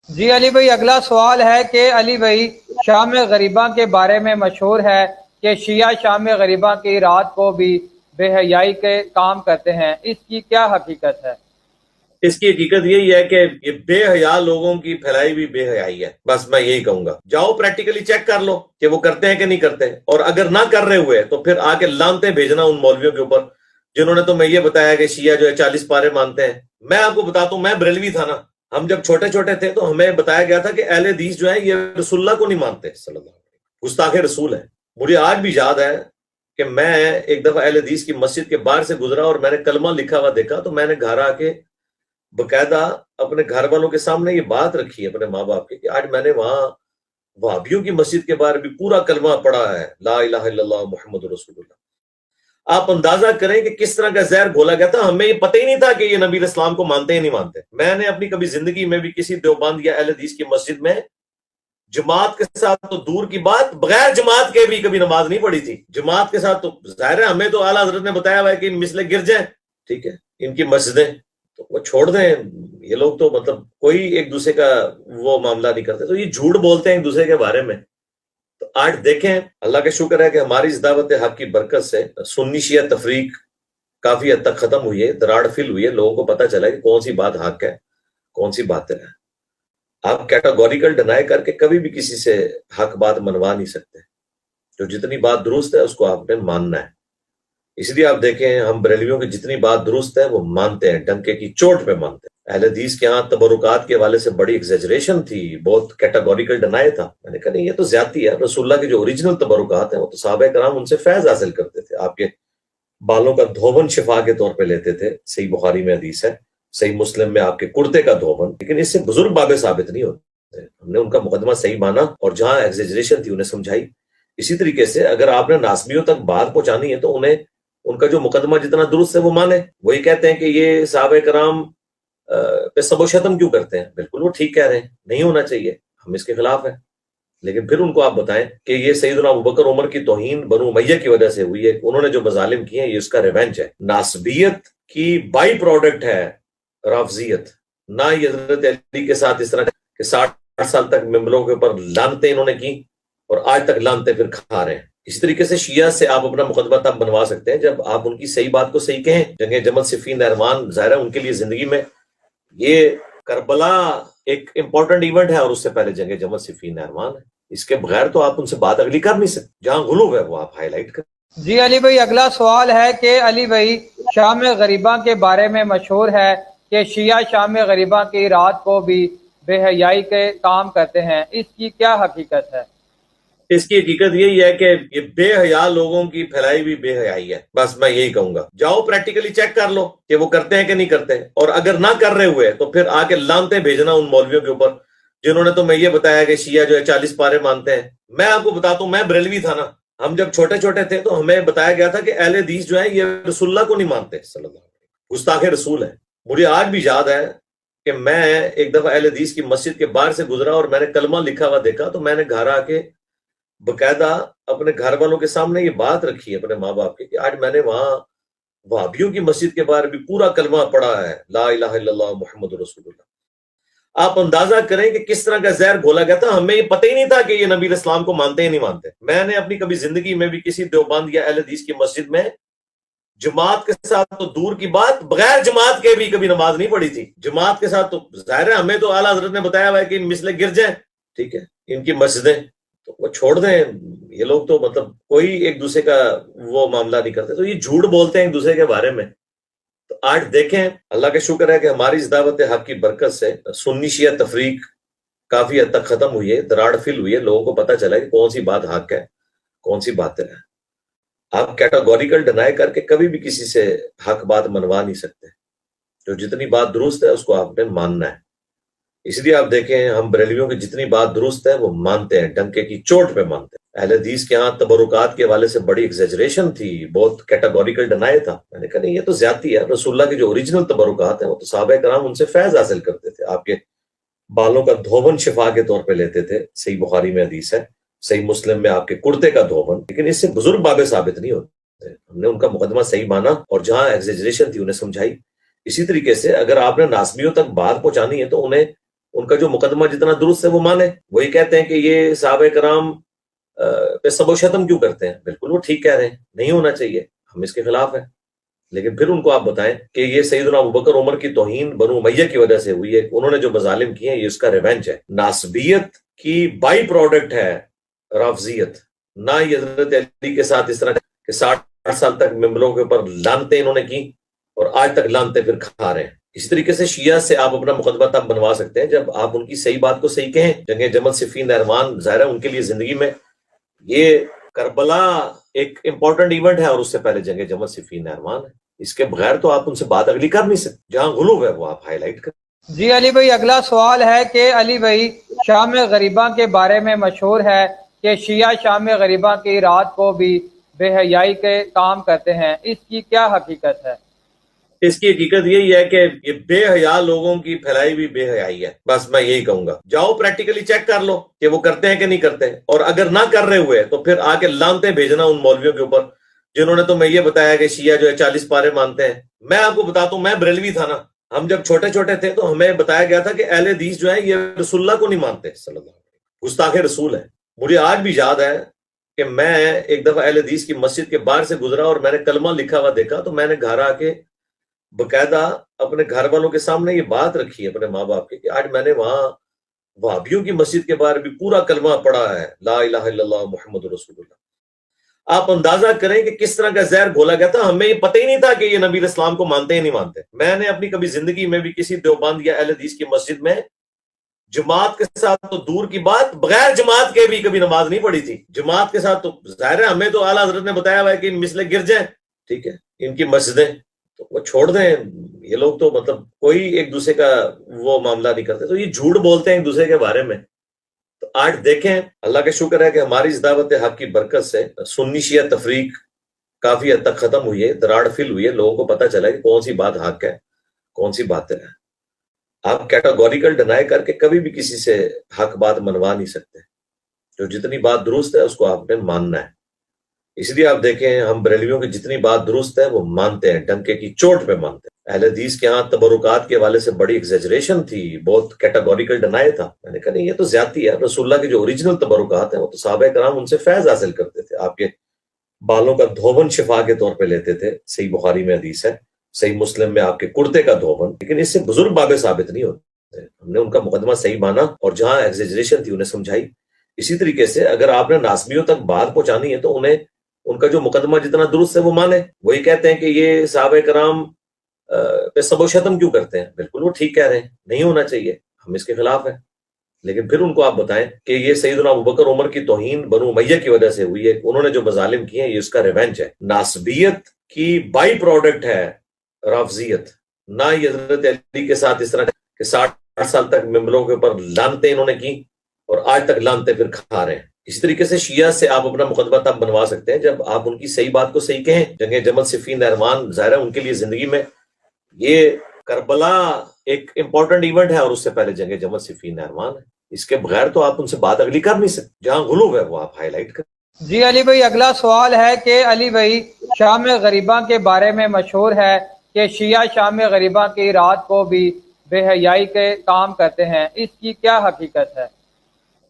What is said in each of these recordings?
جی علی بھائی، اگلا سوال ہے کہ علی بھائی، شام غریبہ کے بارے میں مشہور ہے کہ شیعہ شام غریبہ کی رات کو بھی بے حیائی کے کام کرتے ہیں، اس کی کیا حقیقت ہے؟ اس کی حقیقت یہی ہے کہ یہ بے حیا لوگوں کی پھیلائی ہوئی بے حیائی ہے. بس میں یہی کہوں گا، جاؤ پریکٹیکلی چیک کر لو کہ وہ کرتے ہیں کہ نہیں کرتے، اور اگر نہ کر رہے ہوئے تو پھر آ کے لانتے بھیجنا ان مولویوں کے اوپر جنہوں نے تمہیں یہ بتایا کہ شیعہ جو ہے 40 پارے مانتے ہیں. میں آپ کو بتاتا ہوں، میں بریلوی تھا نا. ہم جب چھوٹے چھوٹے تھے تو ہمیں بتایا گیا تھا کہ اہل حدیث جو ہے یہ رسول اللہ کو نہیں مانتے صلی اللہ علیہ وسلم، گستاخ رسول ہے. مجھے آج بھی یاد ہے کہ میں ایک دفعہ اہل حدیث کی مسجد کے باہر سے گزرا اور میں نے کلمہ لکھا ہوا دیکھا، تو میں نے گھر آ کے باقاعدہ اپنے گھر والوں کے سامنے یہ بات رکھی ہے اپنے ماں باپ کی کہ آج میں نے وہاں وہابیوں کی مسجد کے باہر بھی پورا کلمہ پڑھا ہے، لا الہ الا اللہ محمد رسول اللہ. آپ اندازہ کریں کہ کس طرح کا زہر گھولا گیا تھا. ہمیں یہ پتہ ہی نہیں تھا کہ یہ نبی اسلام کو مانتے ہی نہیں مانتے. میں نے اپنی کبھی زندگی میں بھی کسی دیوبند یا اہل حدیث کی مسجد میں جماعت کے ساتھ تو دور کی بات، بغیر جماعت کے بھی کبھی نماز نہیں پڑھی تھی. جماعت کے ساتھ تو ظاہر ہے، ہمیں تو اعلیٰ حضرت نے بتایا ہوا ہے کہ مثل گرجیں، ٹھیک ہے، ان کی مسجدیں تو وہ چھوڑ دیں. یہ لوگ تو مطلب کوئی ایک دوسرے کا وہ معاملہ نہیں کرتے، تو یہ جھوٹ بولتے ہیں ایک دوسرے کے بارے میں. تو آج دیکھیں، اللہ کا شکر ہے کہ ہماری اس دعوت حق کی برکت سے سنی شیعہ تفریق کافی حد تک ختم ہوئی ہے، دراڑ فل ہوئی ہے. لوگوں کو پتہ چلا کہ کون سی بات حق ہے، کون سی باطل ہے. آپ کیٹاگوریکل ڈینائی کر کے کبھی بھی کسی سے حق بات منوا نہیں سکتے. جو جتنی بات درست ہے اس کو آپ نے ماننا ہے. اس لیے آپ دیکھیں، ہم بریلویوں کی جتنی بات درست ہے وہ مانتے ہیں، ڈنکے کی چوٹ پہ مانتے ہیں. اہل حدیث کے ہاں تبرکات کے حوالے سے بڑی ایگزیجریشن تھی، بہت کیٹاگوریکل ڈینائی تھا. میں نے کہا نہیں، یہ تو زیادتی ہے. رسول اللہ کے جو اوریجنل تبرکات ہیں وہ تو صحابہ کرام ان سے فیض حاصل کرتے تھے. آپ کے بالوں کا دھوبن شفا کے طور پہ لیتے تھے، صحیح بخاری میں حدیث ہے، صحیح مسلم میں آپ کے کرتے کا دھوبن. لیکن اس سے بزرگ بابے ثابت نہیں ہوتے. ہم نے ان کا مقدمہ صحیح مانا اور جہاں ایگزیجریشن تھی انہیں سمجھائی. اسی طریقے سے اگر آپ نے ناسبیوں تک بات پہنچانی ہے تو انہیں ان کا جو مقدمہ جتنا درست ہے وہ مانے. وہی کہتے ہیں کہ یہ صحابہ کرام پہ سب و شتم کیوں کرتے ہیں. بالکل وہ ٹھیک کہہ رہے ہیں، نہیں ہونا چاہیے، ہم اس کے خلاف ہیں. لیکن پھر ان کو آپ بتائیں کہ یہ سیدنا ابوبکر عمر کی توہین بنو امیہ کی وجہ سے ہوئی ہے، انہوں نے جو مظالم کیے ہیں یہ اس کا ریونج ہے. ناسبیت کی بائی پروڈکٹ ہے رافضیت. نہ یہ حضرت علی کے ساتھ اس طرح کہ 60 سال تک ممبروں کے اوپر لانتیں انہوں نے کی اور آج تک لانتیں پھر کھا رہے ہیں. اسی طریقے سے شیعہ سے آپ اپنا مقدمہ تب بنوا سکتے ہیں جب آپ ان کی صحیح بات کو صحیح کہیں. جنگ جمل صفین نہروان ظاہر ہے ان کے لیے زندگی میں یہ کربلا ایک امپورٹنٹ ایونٹ ہے، اور اس سے پہلے جنگ جمل صفین نہروان ہے. اس کے بغیر تو آپ ان سے بات اگلی کر نہیں سکتے. جہاں غلو ہے وہ آپ ہائی لائٹ کریں. جی علی بھائی، اگلا سوال ہے کہ علی بھائی، شام غریبہ کے بارے میں مشہور ہے کہ شیعہ شام غریبہ کی رات کو بھی بے حیائی کے کام کرتے ہیں، اس کی کیا حقیقت ہے؟ اس کی حقیقت یہی ہے کہ یہ بے حیا لوگوں کی پھیلائی ہوئی بے حیائی ہے. بس میں یہی کہوں گا، جاؤ پریکٹیکلی چیک کر لو کہ وہ کرتے ہیں کہ نہیں کرتے، اور اگر نہ کر رہے ہوئے تو پھر آ کے لانتے بھیجنا ان مولویوں کے اوپر جنہوں نے تمہیں یہ بتایا کہ شیعہ جو ہے 40 پارے مانتے ہیں. میں آپ کو بتاتا ہوں، میں بریلوی تھا نا. ہم جب چھوٹے چھوٹے تھے تو ہمیں بتایا گیا تھا کہ اہل حدیث جو ہے یہ رسول اللہ کو نہیں مانتے صلی اللہ علیہ وسلم، گستاخ رسول ہے. مجھے آج بھی یاد ہے کہ میں ایک دفعہ اہل حدیث کی مسجد کے باہر سے گزرا اور میں نے کلمہ لکھا ہوا دیکھا، تو میں نے گھر آ کے باقاعدہ اپنے گھر والوں کے سامنے یہ بات رکھی ہے اپنے ماں باپ کی کہ آج میں نے وہاں وہابیوں کی مسجد کے باہر بھی پورا کلمہ پڑھا ہے، لا الہ الا اللہ محمد رسول اللہ. آپ اندازہ کریں کہ کس طرح کا زہر گھولا گیا تھا. ہمیں یہ پتہ ہی نہیں تھا کہ یہ نبی اسلام کو مانتے ہی نہیں مانتے. میں نے اپنی کبھی زندگی میں بھی کسی دیوبند یا اہل حدیث کی مسجد میں جماعت کے ساتھ تو دور کی بات، بغیر جماعت کے بھی کبھی نماز نہیں پڑھی تھی. جماعت کے ساتھ تو ظاہر ہے، ہمیں تو اعلیٰ حضرت نے بتایا ہوا ہے کہ مثل گرجیں، ٹھیک ہے، ان کی مسجدیں تو وہ چھوڑ دیں. یہ لوگ تو مطلب کوئی ایک دوسرے کا وہ معاملہ نہیں کرتے، تو یہ جھوٹ بولتے ہیں ایک دوسرے کے بارے میں. تو آج دیکھیں، اللہ کا شکر ہے کہ ہماری اس دعوت حق کی برکت سے سنی شیعہ تفریق کافی حد تک ختم ہوئی ہے، دراڑ فل ہوئی ہے. لوگوں کو پتہ چلا کہ کون سی بات حق ہے، کون سی باطل ہے. آپ کیٹاگوریکل ڈینائی کر کے کبھی بھی کسی سے حق بات منوا نہیں سکتے. جو جتنی بات درست ہے اس کو آپ نے ماننا ہے. اس لیے آپ دیکھیں، ہم بریلویوں کی جتنی بات درست ہے وہ مانتے ہیں، ڈنکے کی چوٹ پہ مانتے ہیں. اہل حدیث کے ہاں تبرکات کے حوالے سے بڑی ایگزیجریشن تھی، بہت کیٹاگوریکل ڈینائی تھا. میں نے کہا نہیں، یہ تو زیادتی ہے. رسول اللہ کے جو اوریجنل تبرکات ہیں وہ تو صحابہ کرام ان سے فیض حاصل کرتے تھے. آپ کے بالوں کا دھوبن شفا کے طور پہ لیتے تھے، صحیح بخاری میں حدیث ہے، صحیح مسلم میں آپ کے کرتے کا دھوبن. لیکن اس سے بزرگ بابے ثابت نہیں ہوتے. ہم نے ان کا مقدمہ صحیح مانا اور جہاں ایگزیجریشن تھی انہیں سمجھائی. اسی طریقے سے اگر آپ نے ناسبیوں تک بات پہنچانی ہے تو انہیں ان کا جو مقدمہ جتنا درست ہے وہ مانے. وہی کہتے ہیں کہ یہ صحابہ کرام پہ سب و شتم کیوں کرتے ہیں. بالکل وہ ٹھیک کہہ رہے ہیں, نہیں ہونا چاہیے, ہم اس کے خلاف ہیں. لیکن پھر ان کو آپ بتائیں کہ یہ سیدنا ابوبکر عمر کی توہین بنو امیہ کی وجہ سے ہوئی ہے, انہوں نے جو مظالم کیے ہیں یہ اس کا ریونج ہے. ناسبیت کی بائی پروڈکٹ ہے رافضیت. نہ یہ حضرت علی کے ساتھ اس طرح کہ 60 سال تک ممبروں کے اوپر لانتیں انہوں نے کی اور آج تک لانتیں پھر کھا رہے ہیں. اسی طریقے سے شیعہ سے آپ اپنا مقدمہ تب بنوا سکتے ہیں جب آپ ان کی صحیح بات کو صحیح کہیں. جنگ جمل صفین نہروان ظاہر ہے ان کے لیے زندگی میں یہ کربلا ایک امپورٹنٹ ایونٹ ہے, اور اس سے پہلے جنگ جمل صفین نہروان ہے. اس کے بغیر تو آپ ان سے بات اگلی کر نہیں سکتے. جہاں غلو ہے وہ آپ ہائی لائٹ کریں. جی علی بھائی, اگلا سوال ہے کہ علی بھائی شام غریباں کے بارے میں مشہور ہے کہ شیعہ شام غریباں کی رات کو بھی بے حیائی کے کام کرتے ہیں, اس کی کیا حقیقت ہے؟ اس کی حقیقت یہی ہے کہ یہ بے حیا لوگوں کی پھیلائی ہوئی بے حیائی ہے. بس میں یہی کہوں گا, جاؤ پریکٹیکلی چیک کر لو کہ وہ کرتے ہیں کہ نہیں کرتے, اور اگر نہ کر رہے ہوئے تو پھر آ کے لانتیں بھیجنا ان مولویوں کے اوپر جنہوں نے تمہیں یہ بتایا کہ شیعہ جو ہے 40 پارے مانتے ہیں. میں آپ کو بتاتا ہوں, میں بریلوی تھا نا, ہم جب چھوٹے چھوٹے تھے تو ہمیں بتایا گیا تھا کہ اہل حدیث جو ہے یہ رسول اللہ کو نہیں مانتے صلی اللہ علیہ وسلم, گستاخ رسول ہے. مجھے آج بھی یاد ہے کہ میں ایک دفعہ اہل حدیث کی مسجد کے باہر سے گزرا اور میں نے کلمہ لکھا ہوا دیکھا, تو میں نے گھر آ کے باقاعدہ اپنے گھر والوں کے سامنے یہ بات رکھی ہے اپنے ماں باپ کے کہ آج میں نے وہاں وہابیوں کی مسجد کے باہر بھی پورا کلمہ پڑھا ہے, لا الہ الا اللہ محمد رسول اللہ. آپ اندازہ کریں کہ کس طرح کا زہر گھولا گیا تھا. ہمیں یہ پتہ ہی نہیں تھا کہ یہ نبی اسلام کو مانتے ہی نہیں مانتے. میں نے اپنی کبھی زندگی میں بھی کسی دیوبند یا اہل حدیث کی مسجد میں جماعت کے ساتھ تو دور کی بات, بغیر جماعت کے بھی کبھی نماز نہیں پڑھی تھی. جماعت کے ساتھ تو ظاہر ہے ہمیں تو اعلیٰ حضرت نے بتایا ہوا ہے کہ مثل گرجیں, ٹھیک ہے, ان کی مسجدیں, تو وہ چھوڑ دیں. یہ لوگ تو مطلب کوئی ایک دوسرے کا وہ معاملہ نہیں کرتے, تو یہ جھوٹ بولتے ہیں ایک دوسرے کے بارے میں. تو آج دیکھیں, اللہ کا شکر ہے کہ ہماری اس دعوت حق کی برکت سے سنی شیعہ تفریق کافی حد تک ختم ہوئی ہے, دراڑ فل ہوئی ہے. لوگوں کو پتہ چلا کہ کون سی بات حق ہے کون سی باطل ہے. آپ کیٹاگوریکل ڈینائی کر کے کبھی بھی کسی سے حق بات منوا نہیں سکتے. جو جتنی بات درست ہے اس کو آپ نے ماننا ہے. اس لیے آپ دیکھیں, ہم بریلویوں کی جتنی بات درست ہے وہ مانتے ہیں, ڈنکے کی چوٹ پہ مانتے ہیں. اہل حدیث کے ہاں تبرکات کے حوالے سے بڑی ایگزیجریشن تھی, بہت کیٹاگوریکل ڈینائی تھا. میں نے کہا نہیں, یہ تو زیادتی ہے. رسول اللہ کے جو اوریجنل تبرکات ہیں وہ تو صحابہ کرام ان سے فیض حاصل کرتے تھے. آپ کے بالوں کا دھون شفا کے طور پہ لیتے تھے, صحیح بخاری میں حدیث ہے, صحیح مسلم میں آپ کے کرتے کا دھون. لیکن اس سے بزرگ بابے ثابت نہیں ہوتے. ہم نے ان کا مقدمہ صحیح مانا اور جہاں ایگزیجریشن تھی انہیں سمجھائی. اسی طریقے سے اگر آپ نے ناسبیوں تک بات پہنچانی ہے تو انہیں ان کا جو مقدمہ جتنا درست ہے وہ مانے. وہی کہتے ہیں کہ یہ صحابہ کرام پہ سب و شتم کیوں کرتے ہیں. بالکل وہ ٹھیک کہہ رہے ہیں, نہیں ہونا چاہیے, ہم اس کے خلاف ہیں. لیکن پھر ان کو آپ بتائیں کہ یہ سیدنا ابوبکر عمر کی توہین بنو امیہ کی وجہ سے ہوئی ہے, انہوں نے جو مظالم کیے ہیں یہ اس کا ریونج ہے. ناسبیت کی بائی پروڈکٹ ہے رافضیت. نہ یہ حضرت علی کے ساتھ اس طرح کہ 60 سال تک ممبروں کے اوپر لانتیں انہوں نے کی اور آج تک لانتیں پھر کھا رہے ہیں. اسی طریقے سے شیعہ سے آپ اپنا مقدمہ تب بنوا سکتے ہیں جب آپ ان کی صحیح بات کو صحیح کہیں. جنگ جمل صفین نہروان ظاہر ہے ان کے لیے زندگی میں یہ کربلا ایک امپورٹنٹ ایونٹ ہے, اور اس سے پہلے جنگ جمل صفین نہروان ہے. اس کے بغیر تو آپ ان سے بات اگلی کر نہیں سکتے. جہاں غلو ہے وہ آپ ہائی لائٹ کریں. جی علی بھائی, اگلا سوال ہے کہ علی بھائی شام غریباں کے بارے میں مشہور ہے کہ شیعہ شام غریباں کی رات کو بھی بے حیائی کے کام کرتے ہیں, اس کی کیا حقیقت ہے؟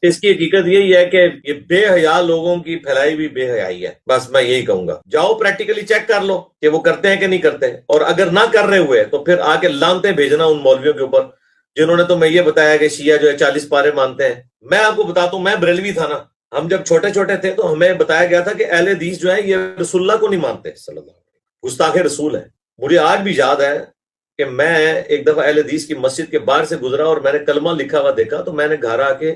اس کی حقیقت یہی ہے کہ یہ بے حیا لوگوں کی پھیلائی ہوئی بے حیائی ہے. بس میں یہی کہوں گا, جاؤ پریکٹیکلی چیک کر لو کہ وہ کرتے ہیں کہ نہیں کرتے, اور اگر نہ کر رہے ہوئے تو پھر آ کے لانتیں بھیجنا ان مولویوں کے اوپر جنہوں نے تمہیں یہ بتایا کہ شیعہ جو ہے 40 پارے مانتے ہیں. میں آپ کو بتاتا ہوں, میں بریلوی تھا نا, ہم جب چھوٹے چھوٹے تھے تو ہمیں بتایا گیا تھا کہ اہل حدیث جو ہے یہ رسول اللہ کو نہیں مانتے صلی اللہ علیہ وسلم, گستاخ رسول ہے. مجھے آج بھی یاد ہے کہ میں ایک دفعہ اہل حدیث کی مسجد کے باہر سے گزرا اور میں نے کلمہ لکھا ہوا دیکھا, تو میں نے گھر آ کے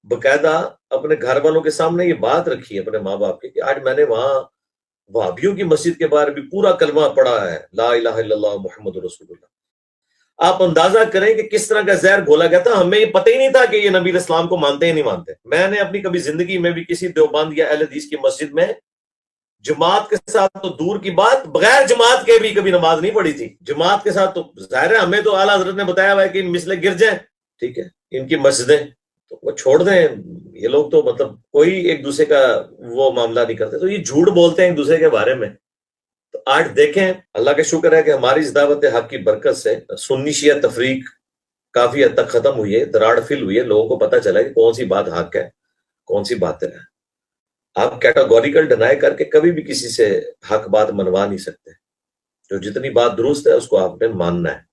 باقاعدہ اپنے گھر والوں کے سامنے یہ بات رکھی ہے اپنے ماں باپ کے کہ آج میں نے وہاں وہابیوں کی مسجد کے باہر بھی پورا کلمہ پڑھا ہے, لا الہ الا اللہ محمد رسول اللہ. آپ اندازہ کریں کہ کس طرح کا زہر گھولا گیا تھا. ہمیں یہ پتہ ہی نہیں تھا کہ یہ نبی اسلام کو مانتے ہی نہیں مانتے. میں نے اپنی کبھی زندگی میں بھی کسی دیوبند یا اہل حدیث کی مسجد میں جماعت کے ساتھ تو دور کی بات, بغیر جماعت کے بھی کبھی نماز نہیں پڑھی تھی. جماعت کے ساتھ تو ظاہر ہے ہمیں تو اعلیٰ حضرت نے بتایا ہوا ہے کہ مثل گرجیں, ٹھیک ہے, ان کی مسجدیں, تو وہ چھوڑ دیں. یہ لوگ تو مطلب کوئی ایک دوسرے کا وہ معاملہ نہیں کرتے, تو یہ جھوٹ بولتے ہیں ایک دوسرے کے بارے میں. تو آج دیکھیں, اللہ کا شکر ہے کہ ہماری اس دعوت حق کی برکت سے سنی شیعہ تفریق کافی حد تک ختم ہوئی ہے، دراڑ فل ہوئی ہے، لوگوں کو پتہ چلا کہ کون سی بات حق ہے کون سی باطل ہے۔ آپ کیٹاگوریکل ڈینائی کر کے کبھی بھی کسی سے حق بات منوا نہیں سکتے۔ جو جتنی بات درست ہے اس کو آپ نے ماننا ہے۔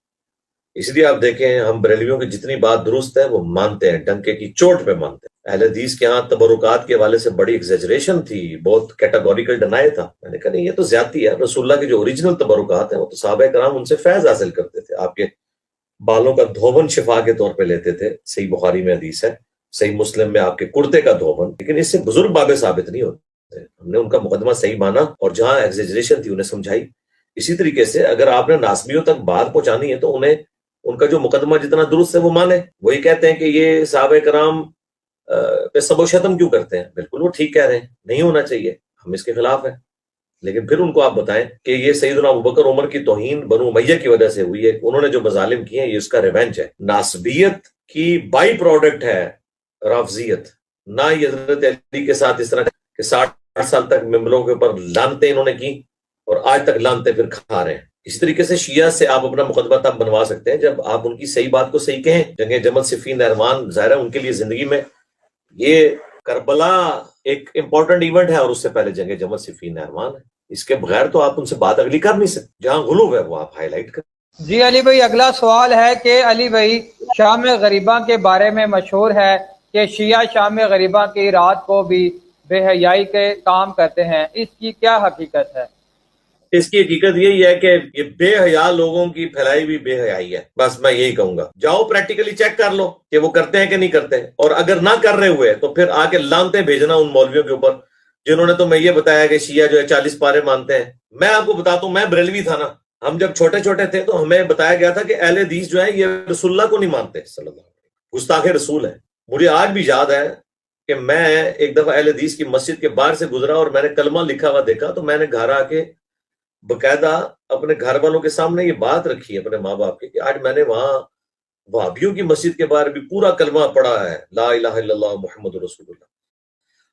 اس لیے آپ دیکھیں ہم بریلویوں کی جتنی بات درست ہے وہ مانتے ہیں، ڈنکے کی چوٹ پہ مانتے ہیں۔ اہل حدیث کے ہاں تبرکات کے حوالے سے بڑی ایگزیجریشن تھی، بہت کیٹاگوریکل ڈینائی تھا۔ میں نے کہا نہیں، یہ تو زیادتی ہے۔ رسول اللہ کے جو اوریجنل تبرکات ہیں وہ تو صحابہ کرام ان سے فیض حاصل کرتے تھے، آپ کے بالوں کا دھوبن شفا کے طور پہ لیتے تھے، صحیح بخاری میں حدیث ہے، صحیح مسلم میں آپ کے کرتے کا دھوبن۔ لیکن اس سے بزرگ بابے ثابت نہیں ہوتے۔ ہم نے ان کا مقدمہ صحیح مانا اور جہاں ایگزیجریشن تھی انہیں سمجھائی۔ اسی طریقے سے اگر آپ نے ناسبیوں تک بات پہنچانی ہے تو انہیں ان کا جو مقدمہ جتنا درست ہے وہ مانے۔ وہی کہتے ہیں کہ یہ صحابہ کرام پہ سب و شتم کیوں کرتے ہیں، بالکل وہ ٹھیک کہہ رہے ہیں، نہیں ہونا چاہیے، ہم اس کے خلاف ہیں۔ لیکن پھر ان کو آپ بتائیں کہ یہ سیدنا ابوبکر عمر کی توہین بنو امیہ کی وجہ سے ہوئی ہے، انہوں نے جو مظالم کیے ہیں یہ اس کا ریونج ہے۔ ناسبیت کی بائی پروڈکٹ ہے رافضیت، نہ یہ حضرت علی کے ساتھ اس طرح کہ 60 سال تک ممبروں کے اوپر لانتیں انہوں نے کی اور آج تک لانتیں پھر کھا رہے ہیں۔ اسی طریقے سے شیعہ سے آپ اپنا مقدمہ تب بنوا سکتے ہیں جب آپ ان کی صحیح بات کو صحیح کہیں۔ جنگ جمل صفین نہروان ظاہر ہے ان کے لیے زندگی میں یہ کربلا ایک امپورٹنٹ ایونٹ ہے، اور اس سے پہلے جنگ جمل صفین نہروان ہے۔ اس کے بغیر تو آپ ان سے بات اگلی کر نہیں سکتے، جہاں غلو ہے وہ آپ ہائی لائٹ کریں۔ جی علی بھائی، اگلا سوال ہے کہ علی بھائی شام غریباں کے بارے میں مشہور ہے کہ شیعہ شام غریباں کی رات کو بھی بے حیائی کے کام کرتے ہیں، اس کی کیا حقیقت ہے؟ اس کی حقیقت یہی ہے کہ یہ بے حیا لوگوں کی پھیلائی ہوئی بے حیائی ہے، بس میں یہی کہوں گا۔ جاؤ پریکٹیکلی چیک کر لو کہ وہ کرتے ہیں کہ نہیں کرتے، اور اگر نہ کر رہے ہوئے تو پھر آ کے لانتیں بھیجنا ان مولویوں کے اوپر جنہوں نے تمہیں یہ بتایا کہ شیعہ جو ہے 40 پارے مانتے ہیں۔ میں آپ کو بتاتا ہوں، میں بریلوی تھا نا، ہم جب چھوٹے چھوٹے تھے تو ہمیں بتایا گیا تھا کہ اہل حدیث جو ہے یہ رسول اللہ کو نہیں مانتے صلی اللہ علیہ وسلم، گستاخ رسول ہے۔ مجھے آج بھی یاد ہے کہ میں ایک دفعہ اہل حدیث کی مسجد کے باہر سے گزرا اور میں نے کلمہ لکھا ہوا دیکھا، تو میں نے گھر آ کے باقاعدہ اپنے گھر والوں کے سامنے یہ بات رکھی اپنے ماں باپ کے کہ آج میں نے وہاں وہابیوں کی مسجد کے باہر بھی پورا کلمہ پڑھا ہے، لا الہ الا اللہ محمد رسول اللہ۔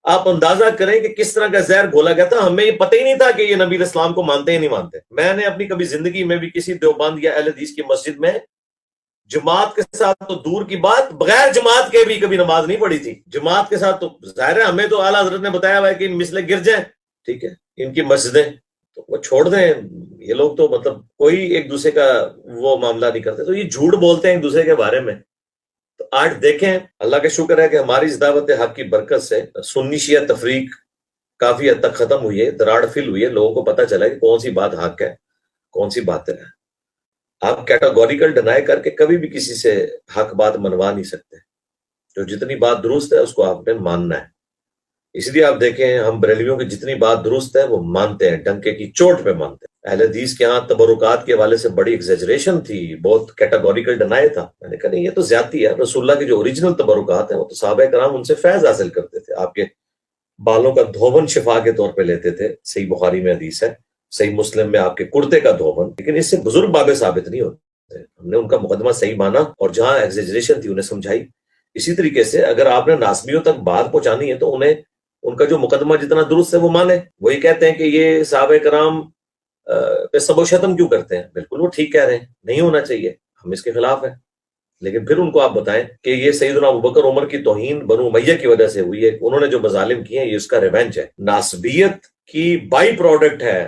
آپ اندازہ کریں کہ کس طرح کا زہر گھولا گیا تھا، ہمیں یہ پتہ ہی نہیں تھا کہ یہ نبی اسلام کو مانتے ہی نہیں مانتے۔ میں نے اپنی کبھی زندگی میں بھی کسی دیوبند یا اہل حدیث کی مسجد میں جماعت کے ساتھ تو دور کی بات، بغیر جماعت کے بھی کبھی نماز نہیں پڑھی تھی۔ جماعت کے ساتھ تو ظاہر ہے ہمیں تو اعلیٰ حضرت نے بتایا ہوا ہے کہ ان مثلے گرجیں، ٹھیک ہے، ان کی مسجدیں تو وہ چھوڑ دیں۔ یہ لوگ تو مطلب کوئی ایک دوسرے کا وہ معاملہ نہیں کرتے، تو یہ جھوٹ بولتے ہیں ایک دوسرے کے بارے میں۔ تو آج دیکھیں اللہ کا شکر ہے کہ ہماری اس دعوت حق کی برکت سے سنی شیعہ تفریق کافی حد تک ختم ہوئی ہے، دراڑ فل ہوئی ہے، لوگوں کو پتہ چلا کہ کون سی بات حق ہے کون سی باطل ہے۔ آپ کیٹاگوریکل ڈینائی کر کے کبھی بھی کسی سے حق بات منوا نہیں سکتے۔ جو جتنی بات درست ہے اس کو آپ نے ماننا ہے۔ اس لیے آپ دیکھیں ہم بریلویوں کی جتنی بات درست ہے وہ مانتے ہیں، ڈنکے کی چوٹ پہ مانتے ہیں۔ اہل حدیث کے ہاں تبرکات کے حوالے سے بڑی ایگزیجریشن تھی، بہت کیٹاگوریکل ڈینائی تھا۔ میں نے کہا نہیں، یہ تو زیادتی ہے۔ رسول اللہ کے جو اوریجنل تبرکات ہیں وہ تو صحابہ کرام ان سے فیض حاصل کرتے تھے، آپ کے بالوں کا دھوبن شفا کے طور پہ لیتے تھے، صحیح بخاری میں حدیث ہے، صحیح مسلم میں آپ کے کرتے کا دھوبن۔ لیکن اس سے بزرگ بابے ثابت نہیں ہوتے۔ ہم نے ان کا مقدمہ صحیح مانا اور جہاں ایگزیجریشن تھی انہیں سمجھائی۔ اسی طریقے سے اگر آپ نے ناسبیوں تک بات پہنچانی ہے تو انہیں ان کا جو مقدمہ جتنا درست ہے وہ مانے۔ وہی کہتے ہیں کہ یہ صحابہ کرام پہ سب و شتم کیوں کرتے ہیں، بالکل وہ ٹھیک کہہ رہے ہیں، نہیں ہونا چاہیے، ہم اس کے خلاف ہیں۔ لیکن پھر ان کو آپ بتائیں کہ یہ سیدنا ابوبکر عمر کی توہین بنو امیہ کی وجہ سے ہوئی ہے، انہوں نے جو مظالم کیے ہیں یہ اس کا ریونج ہے۔ ناسبیت کی بائی پروڈکٹ ہے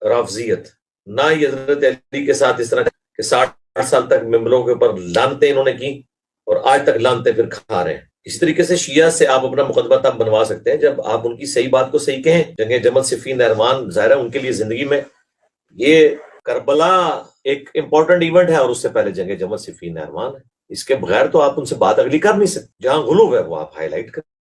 رافضیت، نہ یہ حضرت علی کے ساتھ اس طرح کہ 60 سال تک ممبروں کے اوپر لانتیں انہوں نے کی اور آج تک لانتیں پھر کھا رہے ہیں۔ اسی طریقے سے شیعہ سے آپ اپنا مقدمہ تب بنوا سکتے ہیں جب آپ ان کی صحیح بات کو صحیح کہیں۔ جنگ جمل صفین نہروان ظاہر ہے ان کے لیے زندگی میں یہ کربلا ایک امپورٹنٹ ایونٹ ہے، اور اس سے پہلے جنگ جمل صفین نہروان ہے۔ اس کے بغیر تو آپ ان سے بات اگلی کر نہیں سکتے، جہاں غلو ہے وہ آپ ہائی لائٹ کریں۔